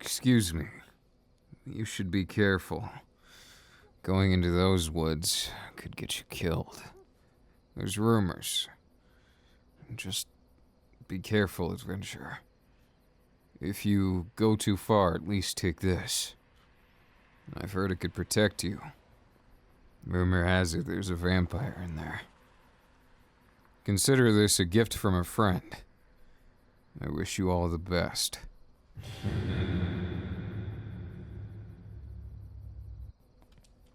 Excuse me. You should be careful. Going into those woods could get you killed. There's rumors. Just be careful, adventurer. If you go too far, at least take this. I've heard it could protect you. Rumor has it there's a vampire in there. Consider this a gift from a friend. I wish you all the best.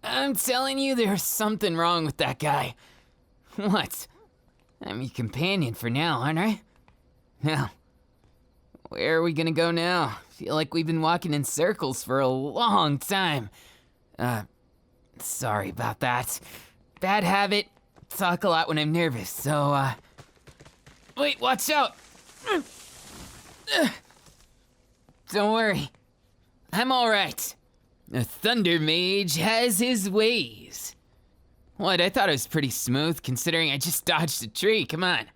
I'm telling you, there's something wrong with that guy. What? I'm your companion for now, aren't I? Now, where are we gonna go now? Feel like we've been walking in circles for a long time. Sorry about that. Bad habit. Talk a lot when I'm nervous, so, wait, watch out! Don't worry. I'm alright. A thunder mage has his ways. What, I thought it was pretty smooth considering I just dodged a tree, come on.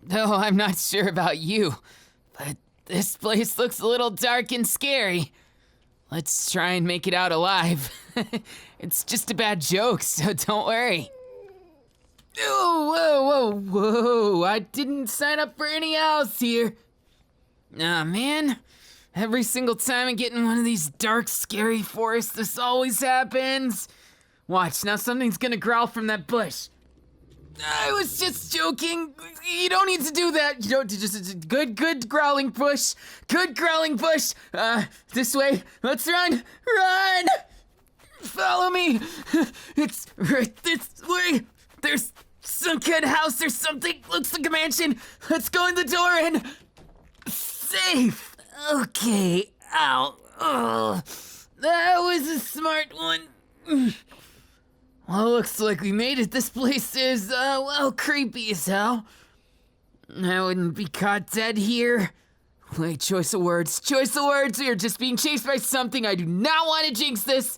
Though I'm not sure about you, but this place looks a little dark and scary. Let's try and make it out alive. It's just a bad joke, so don't worry. Oh, whoa, I didn't sign up for any else here. Aw, man. Every single time I get in one of these dark, scary forests, this always happens. Watch, now something's gonna growl from that bush. I was just joking. You don't need to do that. You don't just good growling bush. Good growling bush. This way. Let's run. Run! Follow me. It's right this way. There's some kind of house or something. Looks like a mansion. Let's go in the door and safe. Okay. Ow. Oh, that was a smart one. Well, looks like we made it. This place is, well, creepy as hell. I wouldn't be caught dead here. Wait, choice of words. Choice of words. We are just being chased by something. I do not want to jinx this.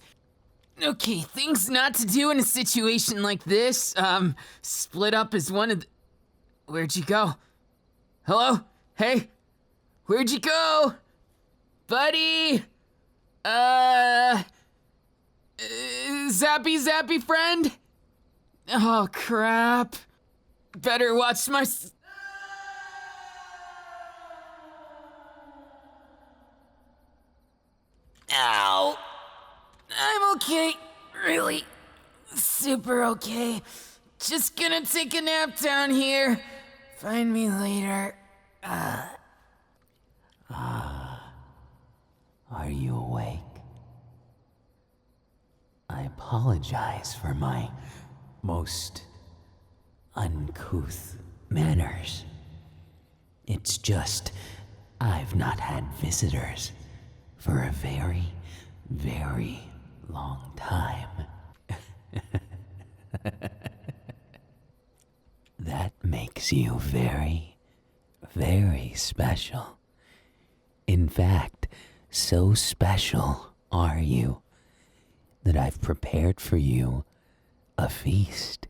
Okay, things not to do in a situation like this. Split up is one of the... Where'd you go? Hello? Hey? Where'd you go? Buddy? Zappy friend? Oh, crap. Better watch my... Ow. I'm okay. Really. Super okay. Just gonna take a nap down here. Find me later. Are you awake? I apologize for my most uncouth manners. It's just, I've not had visitors for a very, very long time. That makes you very, very special. In fact, so special are you that I've prepared for you a feast.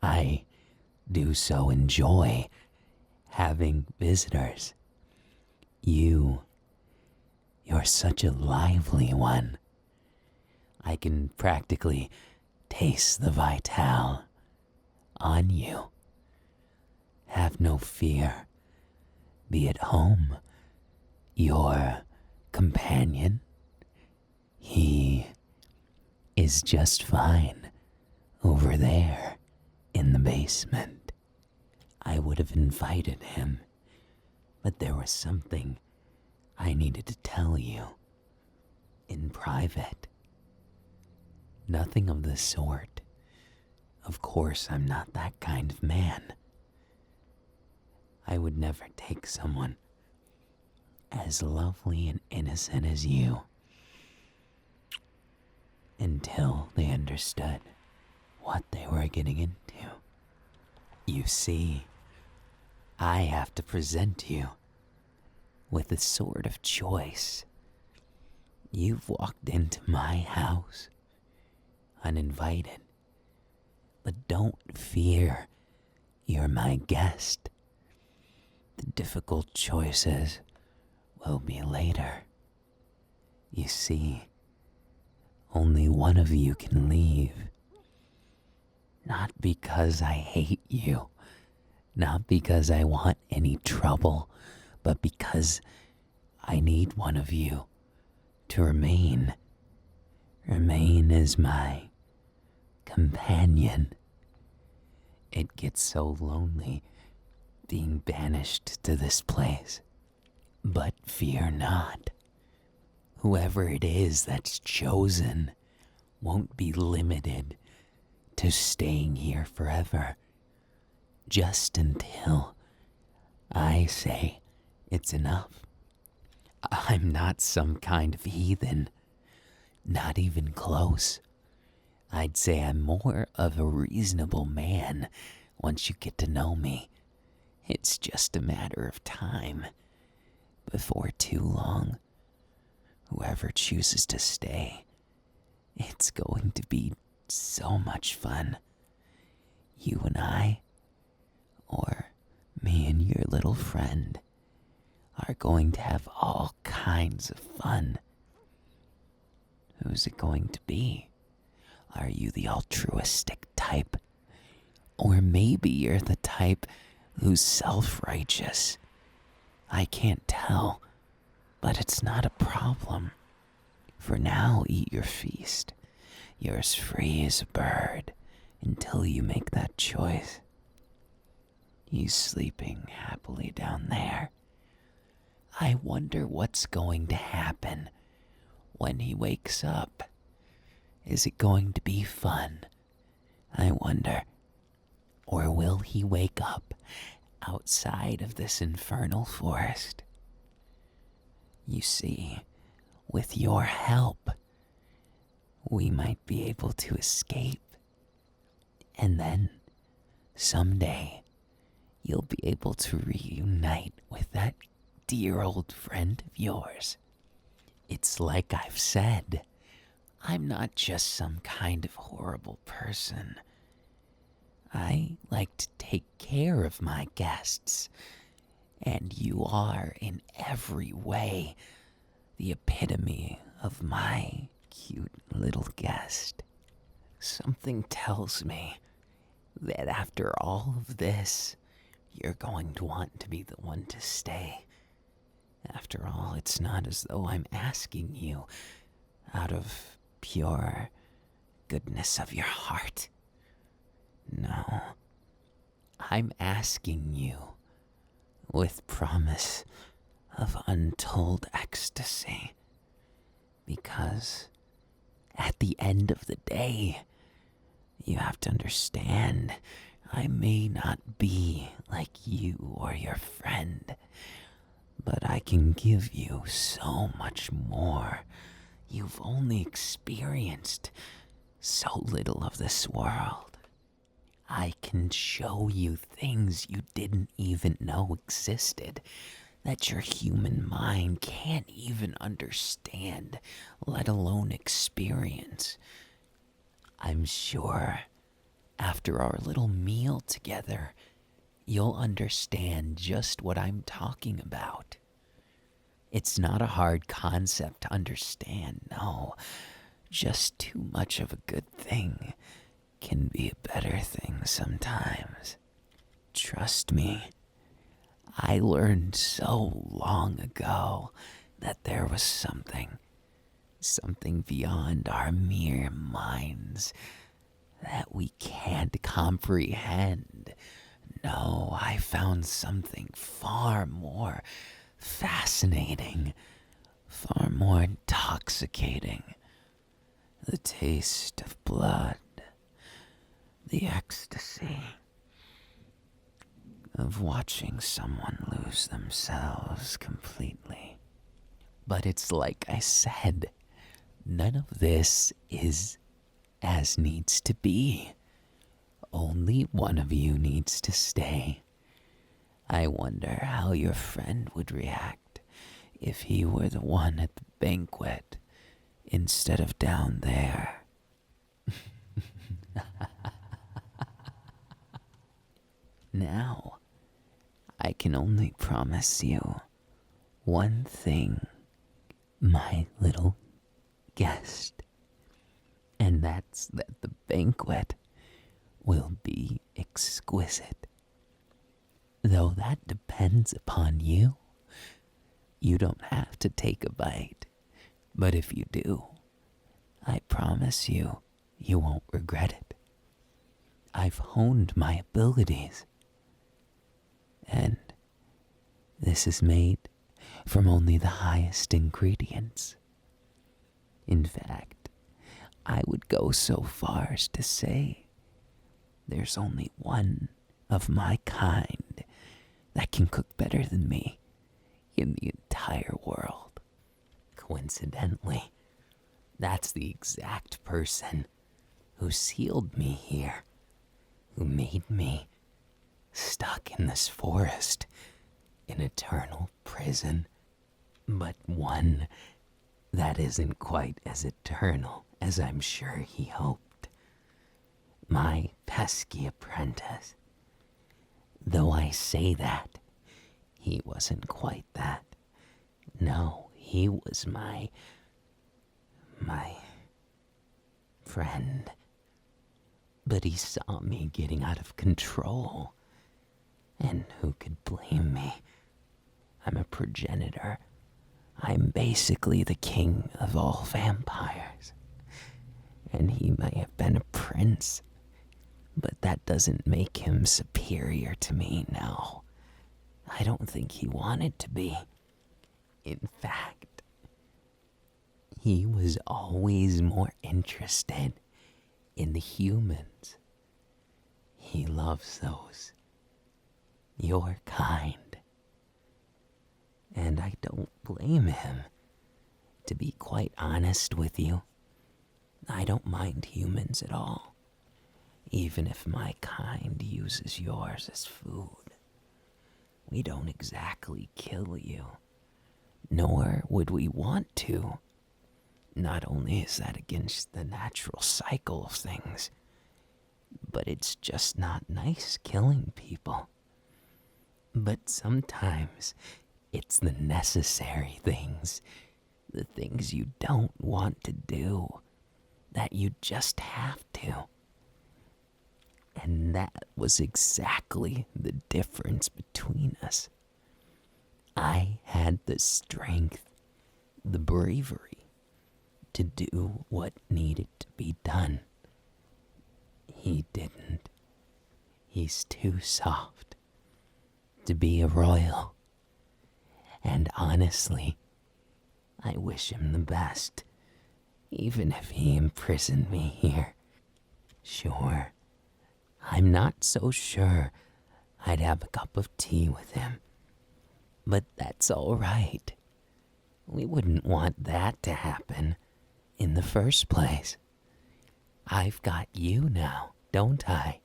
I do so enjoy having visitors. You're such a lively one. I can practically taste the vital on you. Have no fear. Be at home. Your companion, he is just fine over there in the basement. I would have invited him, but there was something I needed to tell you in private. Nothing of the sort. Of course, I'm not that kind of man. I would never take someone as lovely and innocent as you until they understood what they were getting into. You see, I have to present you with a sort of choice. You've walked into my house uninvited, but don't fear, you're my guest. The difficult choices will be later. You see, only one of you can leave. Not because I hate you, not because I want any trouble, but because I need one of you to remain. Remain as my companion. It gets so lonely being banished to this place. But fear not. Whoever it is that's chosen won't be limited to staying here forever. Just until I say it's enough. I'm not some kind of heathen. Not even close. I'd say I'm more of a reasonable man once you get to know me. It's just a matter of time. Before too long, whoever chooses to stay, it's going to be so much fun. You and I, or me and your little friend, are going to have all kinds of fun. Who's it going to be? Are you the altruistic type? Or maybe you're the type who's self-righteous. I can't tell, but it's not a problem. For now, eat your feast. You're as free as a bird until you make that choice. He's sleeping happily down there. I wonder what's going to happen when he wakes up. Is it going to be fun? I wonder. Or will he wake up outside of this infernal forest? You see, with your help, we might be able to escape. And then, someday, you'll be able to reunite with that dear old friend of yours. It's like I've said, I'm not just some kind of horrible person. I like to take care of my guests, and you are in every way the epitome of my cute little guest. Something tells me that after all of this, you're going to want to be the one to stay. After all, it's not as though I'm asking you out of pure goodness of your heart. No, I'm asking you with promise of untold ecstasy, because at the end of the day, you have to understand, I may not be like you or your friend, but I can give you so much more. You've only experienced so little of this world. I can show you things you didn't even know existed, that your human mind can't even understand, let alone experience. I'm sure after our little meal together, you'll understand just what I'm talking about. It's not a hard concept to understand, no. Just too much of a good thing can be a better thing sometimes. Trust me, I learned so long ago that there was something beyond our mere minds that we can't comprehend. No, I found something far more fascinating, far more intoxicating. The taste of blood, the ecstasy of watching someone lose themselves completely. But it's like I said, none of this is as needs to be. Only one of you needs to stay. I wonder how your friend would react if he were the one at the banquet instead of down there. Now, I can only promise you one thing, my little guessed. And that's that the banquet will be exquisite. Though that depends upon you. You don't have to take a bite. But if you do, I promise you, you won't regret it. I've honed my abilities. And this is made from only the highest ingredients. In fact, I would go so far as to say there's only one of my kind that can cook better than me in the entire world. Coincidentally, that's the exact person who sealed me here, who made me stuck in this forest in eternal prison, but one that isn't quite as eternal as I'm sure he hoped. My pesky apprentice. Though I say that, he wasn't quite that. No, he was my friend. But he saw me getting out of control. And who could blame me? I'm a progenitor. I'm basically the king of all vampires. And he may have been a prince, but that doesn't make him superior to me, no. I don't think he wanted to be. In fact, he was always more interested in the humans. He loves those. Your kind. And I don't blame him. To be quite honest with you, I don't mind humans at all. Even if my kind uses yours as food. We don't exactly kill you. Nor would we want to. Not only is that against the natural cycle of things, but it's just not nice killing people. But sometimes it's the necessary things, the things you don't want to do, that you just have to. And that was exactly the difference between us. I had the strength, the bravery, to do what needed to be done. He didn't. He's too soft to be a royal. And honestly, I wish him the best, even if he imprisoned me here. Sure, I'm not so sure I'd have a cup of tea with him, but that's all right. We wouldn't want that to happen in the first place. I've got you now, don't I?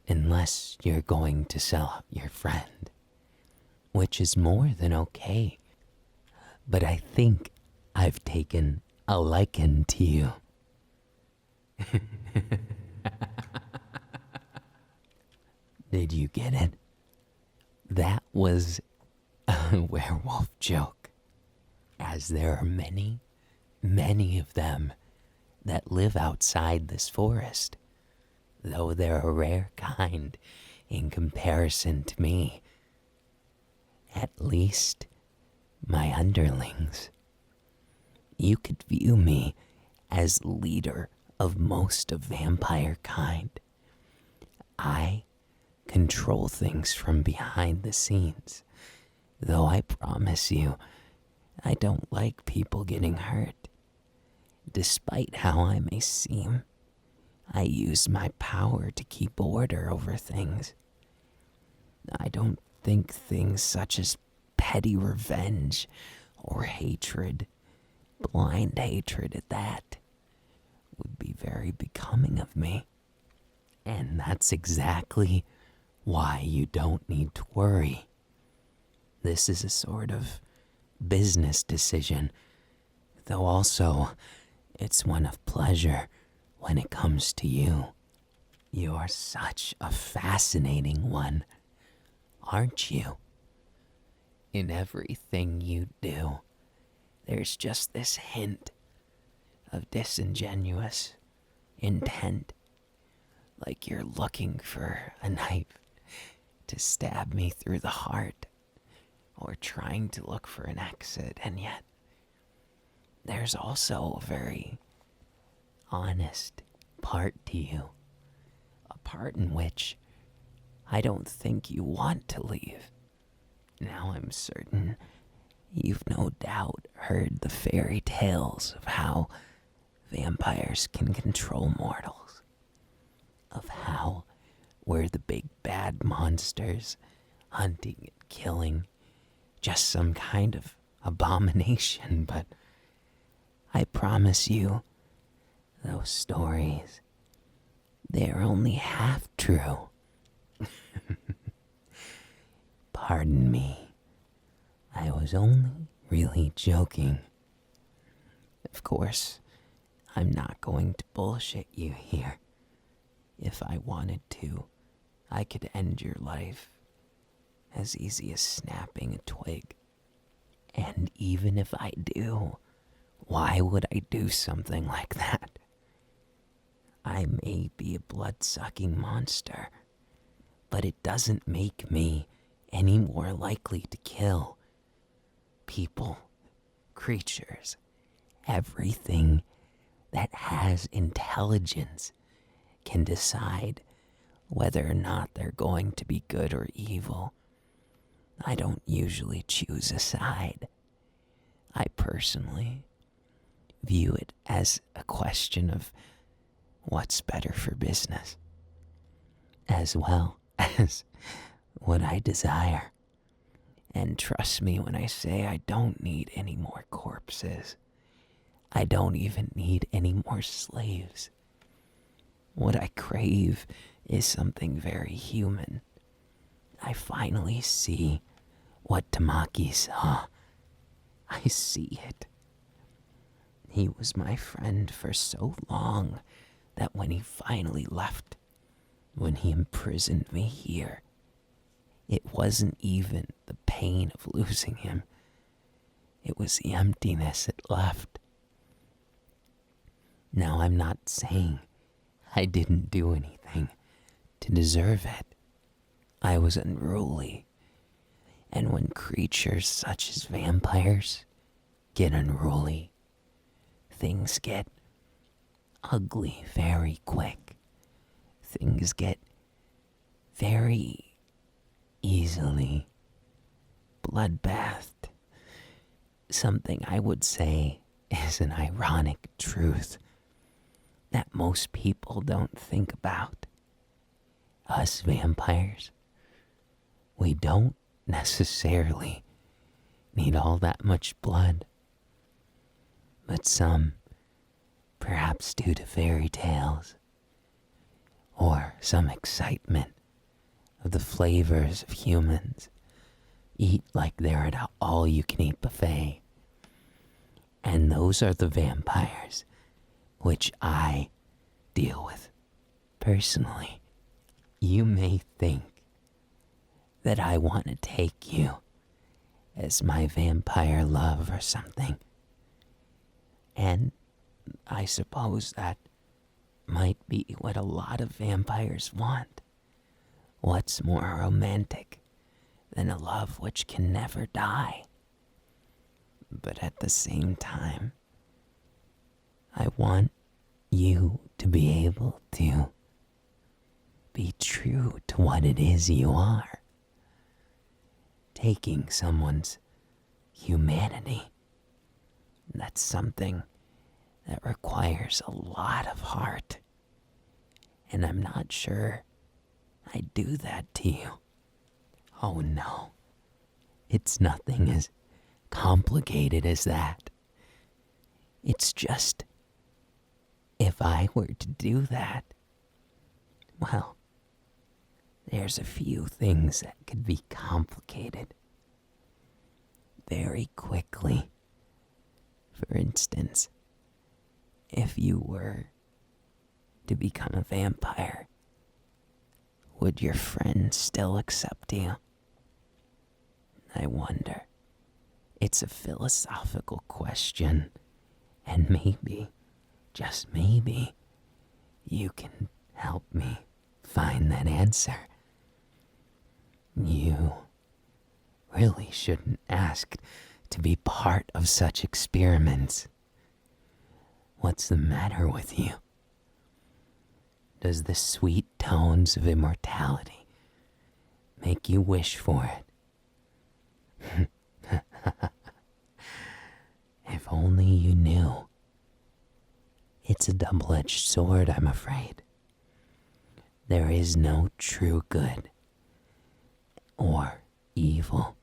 Unless you're going to sell out your friend, which is more than okay. But I think I've taken a liking to you. Did you get it? That was a werewolf joke, as there are many, many of them that live outside this forest, though they're a rare kind in comparison to me. At least, my underlings. You could view me as leader of most of vampire kind. I control things from behind the scenes, though I promise you, I don't like people getting hurt. Despite how I may seem, I use my power to keep order over things. I don't think things such as petty revenge or hatred, blind hatred at that, would be very becoming of me. And that's exactly why you don't need to worry. This is a sort of business decision, though also it's one of pleasure when it comes to you. You're such a fascinating one, aren't you? In everything you do, there's just this hint of disingenuous intent, like you're looking for a knife to stab me through the heart, or trying to look for an exit, and yet there's also a very honest part to you, a part in which I don't think you want to leave. Now I'm certain you've no doubt heard the fairy tales of how vampires can control mortals, of how we're the big bad monsters hunting and killing, just some kind of abomination, but I promise you, those stories, they're only half true. Pardon me, I was only really joking. Of course, I'm not going to bullshit you here. If I wanted to, I could end your life as easy as snapping a twig. And even if I do, why would I do something like that? I may be a blood-sucking monster, but it doesn't make me any more likely to kill people, creatures, everything that has intelligence can decide whether or not they're going to be good or evil. I don't usually choose a side. I personally view it as a question of what's better for business, as well as what I desire. And trust me when I say I don't need any more corpses. I don't even need any more slaves. What I crave is something very human. I finally see what Tamaki saw. I see it. He was my friend for so long that when he finally left, when he imprisoned me here, it wasn't even the pain of losing him. It was the emptiness it left. Now, I'm not saying I didn't do anything to deserve it. I was unruly. And when creatures such as vampires get unruly, things get ugly very quick. Things get very easily bloodbathed. Something I would say is an ironic truth that most people don't think about. Us vampires, we don't necessarily need all that much blood. But some, perhaps due to fairy tales, or some excitement of the flavors of humans, eat like they're at an all-you-can-eat buffet. And those are the vampires which I deal with personally. You may think that I want to take you as my vampire love or something. And I suppose that might be what a lot of vampires want. What's more romantic than a love which can never die? But at the same time, I want you to be able to be true to what it is you are. Taking someone's humanity, that's something that requires a lot of heart. And I'm not sure I do that to you. Oh no, it's nothing as complicated as that. It's just, if I were to do that, well, there's a few things that could be complicated very quickly. For instance, if you were to become a vampire, would your friends still accept you? I wonder It's a philosophical question, and maybe, just maybe, you can help me find that answer. You really shouldn't ask to be part of such experiments. What's the matter with you? Does the sweet tones of immortality make you wish for it? If only you knew. It's a double-edged sword, I'm afraid. There is no true good or evil.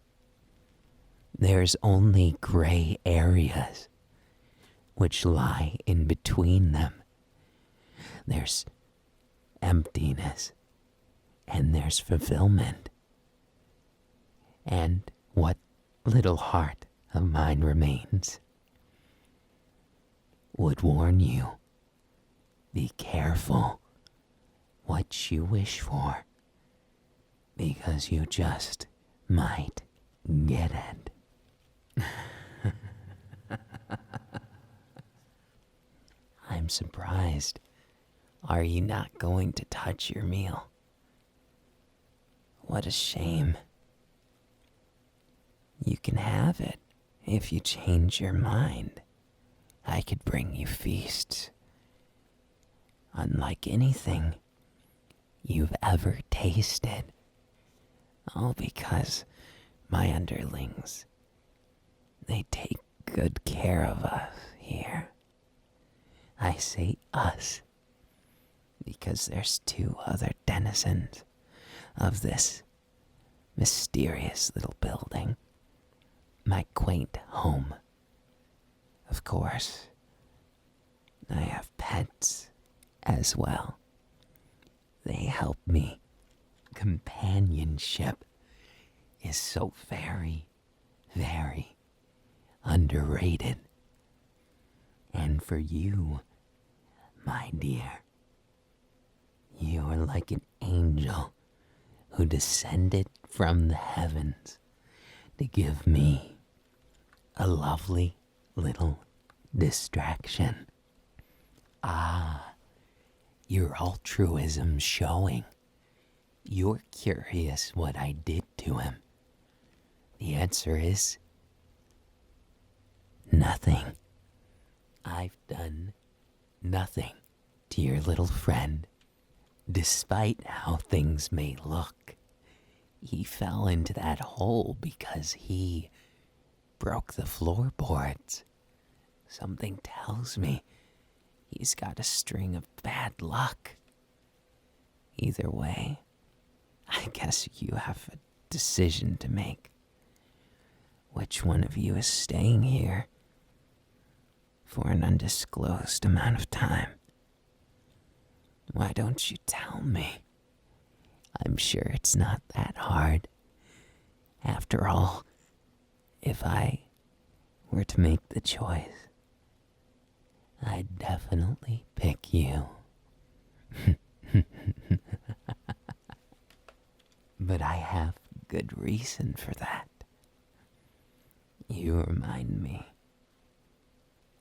There's only gray areas which lie in between them. There's emptiness and there's fulfillment. And what little heart of mine remains would warn you, be careful what you wish for, because you just might get it. I'm surprised. Are you not going to touch your meal? What a shame. You can have it if you change your mind. I could bring you feasts unlike anything you've ever tasted. All because my underlings, they take good care of us here. I say us because there's 2 other denizens of this mysterious little building, my quaint home. Of course, I have pets as well. They help me. Companionship is so very, very underrated. And for you, my dear, you are like an angel who descended from the heavens to give me a lovely little distraction. Ah, your altruism showing. You're curious what I did to him. The answer is nothing. I've done nothing to your little friend, despite how things may look. He fell into that hole because he broke the floorboards. Something tells me he's got a string of bad luck. Either way, I guess you have a decision to make. Which one of you is staying here for an undisclosed amount of time? Why don't you tell me? I'm sure it's not that hard. After all, if I were to make the choice, I'd definitely pick you. But I have good reason for that. You remind me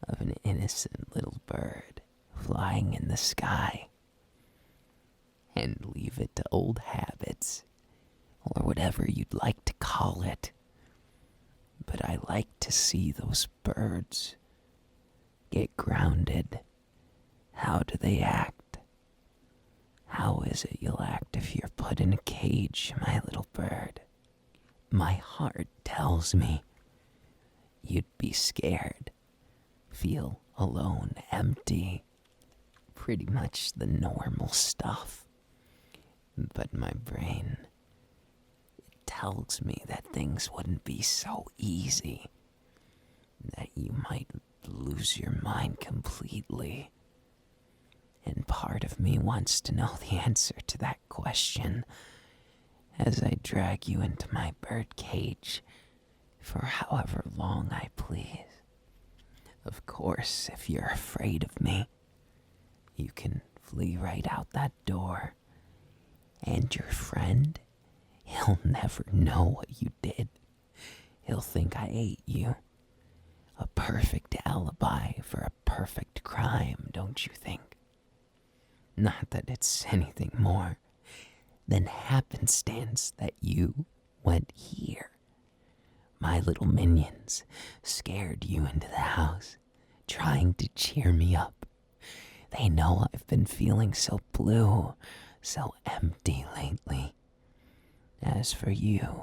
of an innocent little bird flying in the sky. And leave it to old habits, or whatever you'd like to call it. But I like to see those birds get grounded. How do they act? How is it you'll act if you're put in a cage, my little bird? My heart tells me you'd be scared, feel alone, empty, pretty much the normal stuff. But my brain, it tells me that things wouldn't be so easy, that you might lose your mind completely. And part of me wants to know the answer to that question as I drag you into my bird cage for however long I please. Of course, if you're afraid of me, you can flee right out that door. And your friend, he'll never know what you did. he'll think I ate you. A perfect alibi for a perfect crime, don't you think? Not that it's anything more than happenstance that you went here. My little minions scared you into the house, trying to cheer me up. They know I've been feeling so blue, so empty lately. As for you,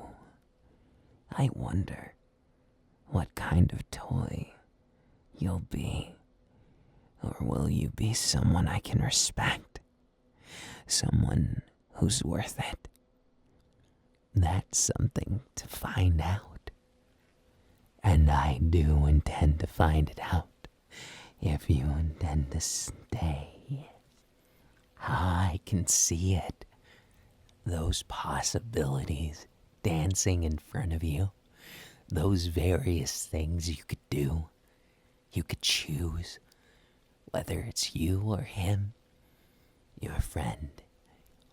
I wonder what kind of toy you'll be. Or will you be someone I can respect? Someone who's worth it? That's something to find out. And I do intend to find it out. If you intend to stay, I can see it. Those possibilities dancing in front of you. Those various things you could do. You could choose whether it's you or him, your friend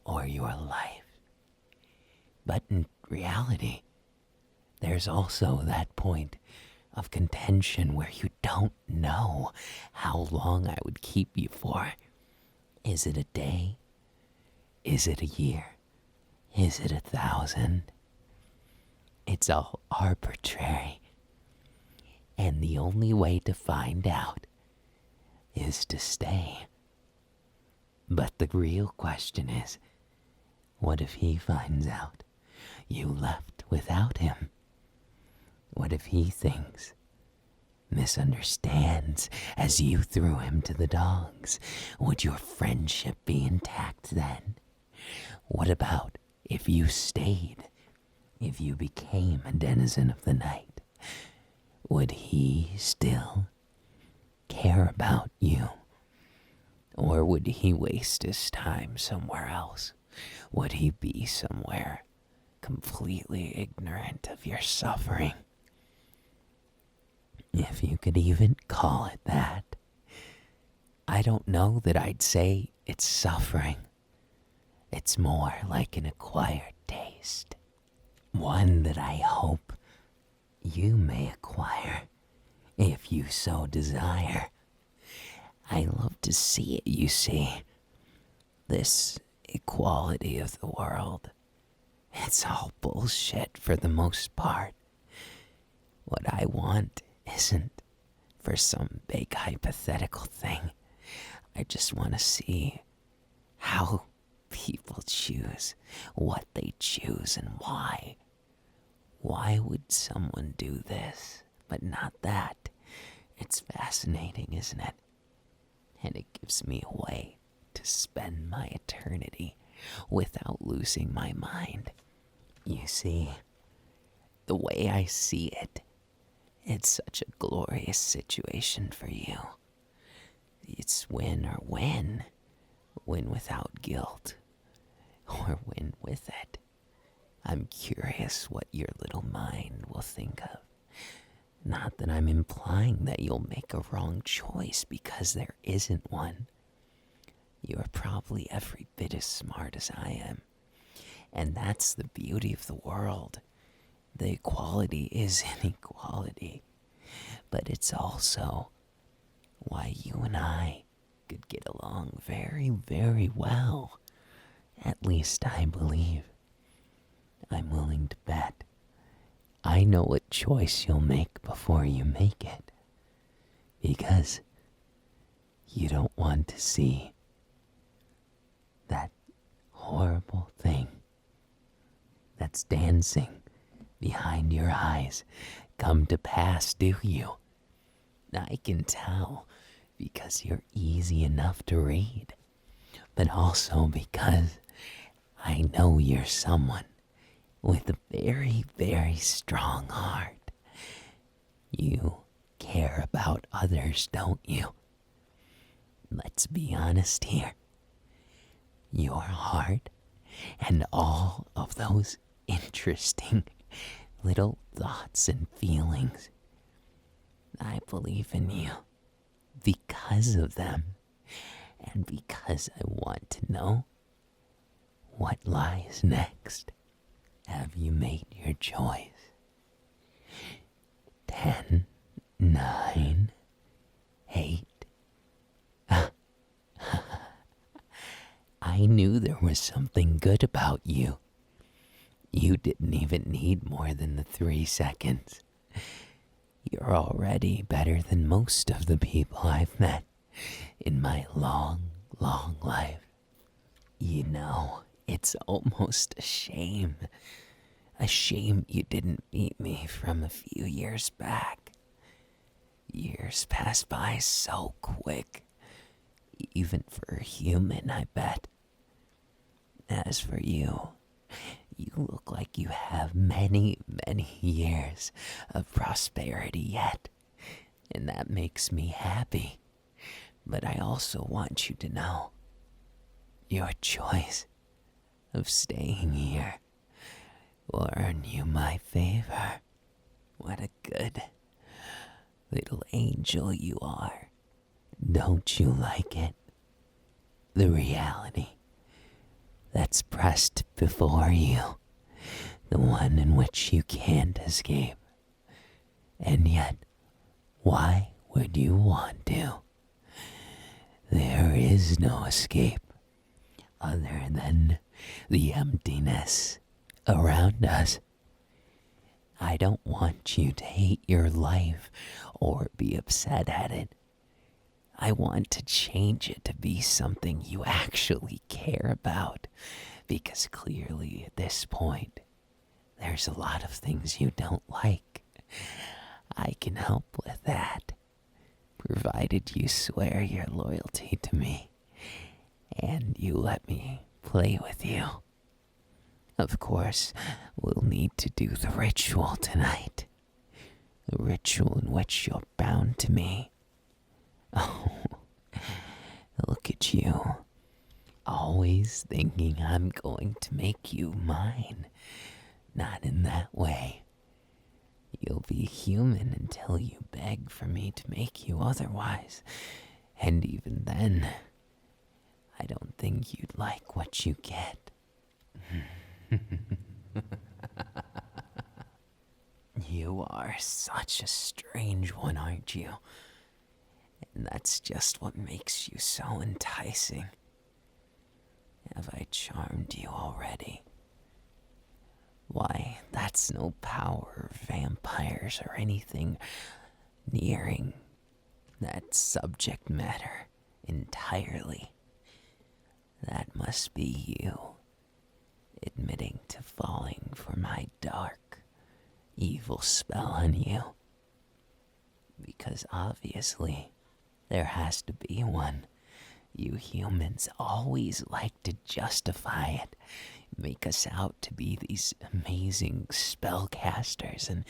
or your life. But in reality, there's also that point of contention where you don't know how long I would keep you for. Is it a day? Is it a year? Is it 1,000? It's all arbitrary. And the only way to find out is to stay. But the real question is, what if he finds out you left without him? What if he thinks, misunderstands, as you threw him to the dogs? Would your friendship be intact then? What about if you stayed? If you became a denizen of the night? Would he still care about you? Or would he waste his time somewhere else? Would he be somewhere completely ignorant of your suffering? If you could even call it that. I don't know that I'd say it's suffering. It's more like an acquired taste. One that I hope you may acquire, if you so desire. I love to see it, you see. This equality of the world. It's all bullshit for the most part. What I want isn't for some big hypothetical thing. I just want to see how people choose, what they choose, and why. Why would someone do this, but not that? It's fascinating, isn't it? And it gives me a way to spend my eternity without losing my mind. You see, the way I see it, it's such a glorious situation for you. It's win or win. Win without guilt, or win with it. I'm curious what your little mind will think of. Not that I'm implying that you'll make a wrong choice, because there isn't one. You're probably every bit as smart as I am. And that's the beauty of the world. The equality is inequality. But it's also why you and I could get along very, very well. At least I believe. I'm willing to bet. I know what choice you'll make before you make it. Because you don't want to see that horrible thing that's dancing behind your eyes come to pass, do you? I can tell because you're easy enough to read, but also because I know you're someone with a very, very strong heart. You care about others, don't you? Let's be honest here. Your heart and all of those interesting little thoughts and feelings. I believe in you because of them, and because I want to know what lies next. Have you made your choice? 10, 9, 8. I knew there was something good about you. You didn't even need more than the 3 seconds. You're already better than most of the people I've met in my long, long life. You know, it's almost a shame. A shame you didn't meet me from a few years back. Years pass by so quick, even for a human, I bet. As for you, you look like you have many, many years of prosperity yet, and that makes me happy. But I also want you to know, your choice of staying here will earn you my favor. What a good little angel you are. Don't you like it? The reality that's pressed before you, the one in which you can't escape. And yet, why would you want to? There is no escape other than the emptiness around us. I don't want you to hate your life or be upset at it. I want to change it to be something you actually care about, because clearly at this point, there's a lot of things you don't like. I can help with that, provided you swear your loyalty to me, and you let me play with you. Of course, we'll need to do the ritual tonight. The ritual in which you're bound to me. Oh, look at you. Always thinking I'm going to make you mine. Not in that way. You'll be human until you beg for me to make you otherwise. And even then, I don't think you'd like what you get. You are such a strange one, aren't you? And that's just what makes you so enticing. Have I charmed you already? Why, that's no power of vampires or anything nearing that subject matter entirely. That must be you, admitting to falling for my dark, evil spell on you. Because obviously, there has to be one. You humans always like to justify it, make us out to be these amazing spellcasters, and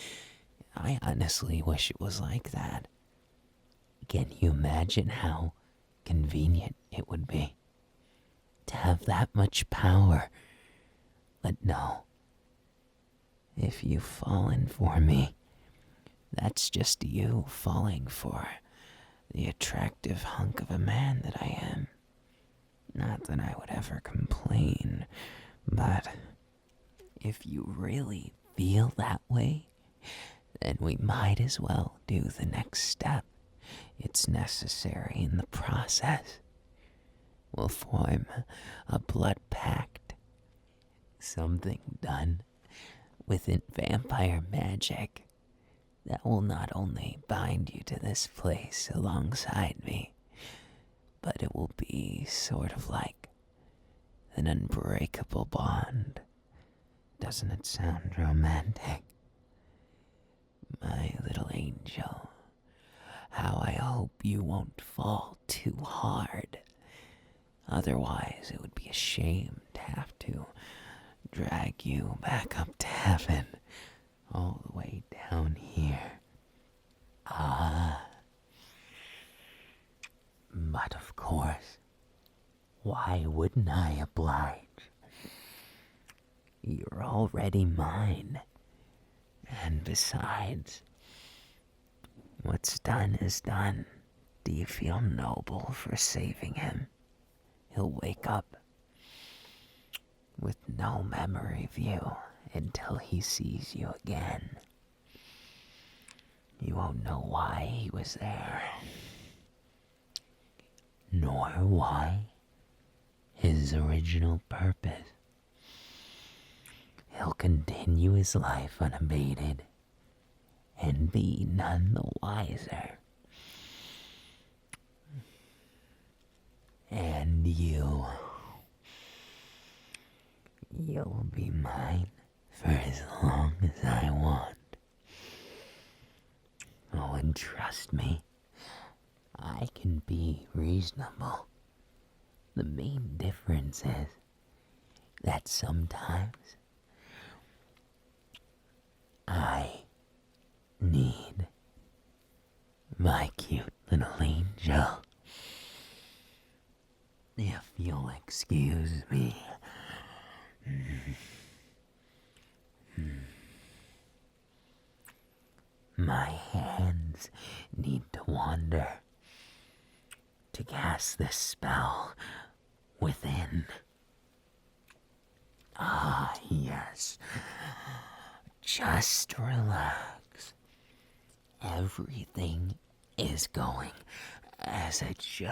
I honestly wish it was like that. Can you imagine how convenient it would be to have that much power? But no. If you've fallen for me, that's just you falling for the attractive hunk of a man that I am. Not that I would ever complain, but if you really feel that way, then we might as well do the next step. It's necessary in the process. We'll form a blood pact. Something done within vampire magic that will not only bind you to this place alongside me, but it will be sort of like an unbreakable bond. Doesn't it sound romantic? My little angel, how I hope you won't fall too hard. Otherwise, it would be a shame to have to drag you back up to heaven, all the way down here. But of course, why wouldn't I oblige? You're already mine. And besides, what's done is done. Do you feel noble for saving him? He'll wake up with no memory of you until he sees you again. You won't know why he was there, nor why his original purpose. He'll continue his life unabated and be none the wiser. And you'll be mine for as long as I want. Oh, and trust me, I can be reasonable. The main difference is that sometimes I need my cute little angel. If you'll excuse me. My hands need to wander to cast this spell within. Ah, yes. Just relax. Everything is going as it should.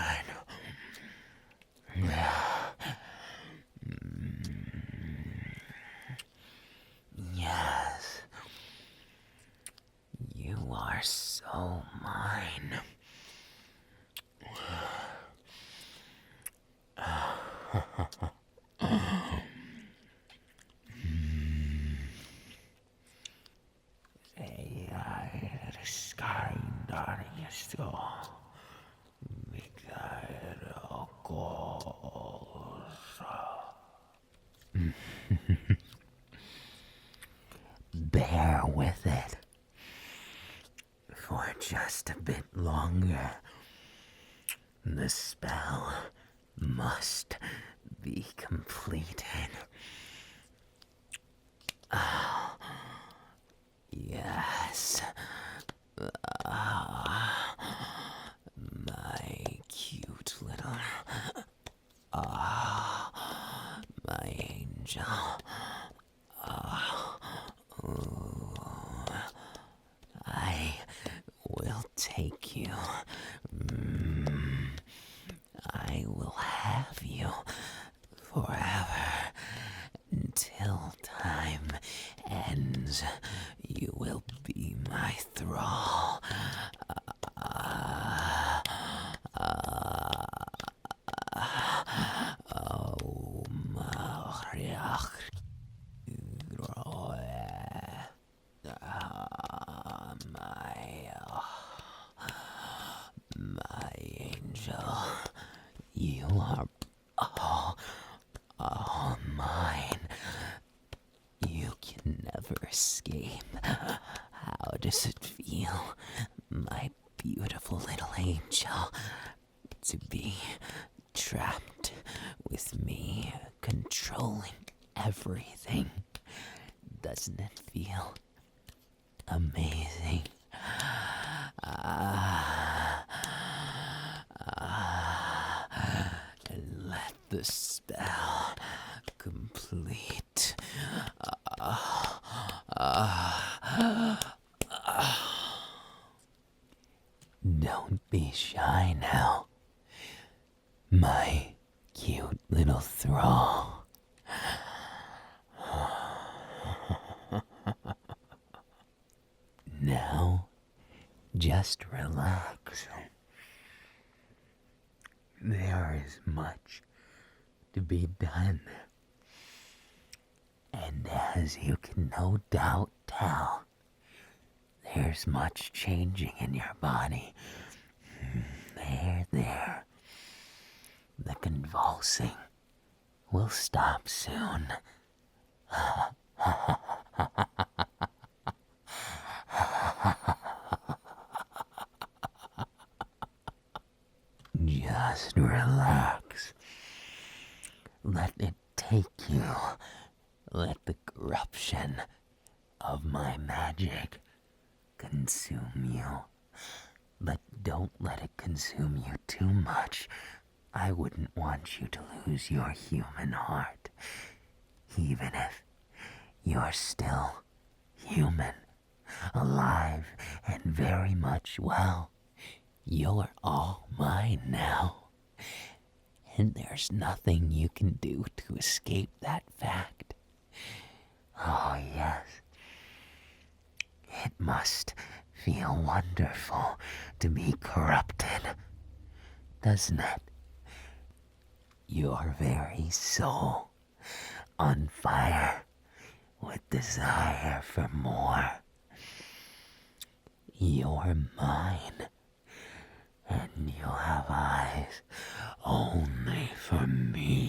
Yes. You are so mine. Bear with it for just a bit longer. The spell must be completed. Ah, yes. My cute little... my angel. I will take you. I will have you forever until time ends. You will be my thrall. Oh, my angel, you are all mine. You can never escape. How does it feel, my beautiful little angel, to be trapped with me, controlling everything? Doesn't it feel amazing? And let the spell complete. Don't be shy now, my cute little thrall. Now, just relax. There is much to be done. And as you can no doubt tell, there's much changing in your body. There. The convulsing will stop soon. Just relax. Let it take you. Let the corruption of my magic consume you. But don't let it consume you too much. I wouldn't want you to lose your human heart, even if you're still human. alive and very much well. You're all mine now, and there's nothing you can do to escape that fact. Oh, yes. It must feel wonderful to be corrupted, doesn't it? Your very soul on fire with desire for more. You're mine, and you'll have eyes only for me.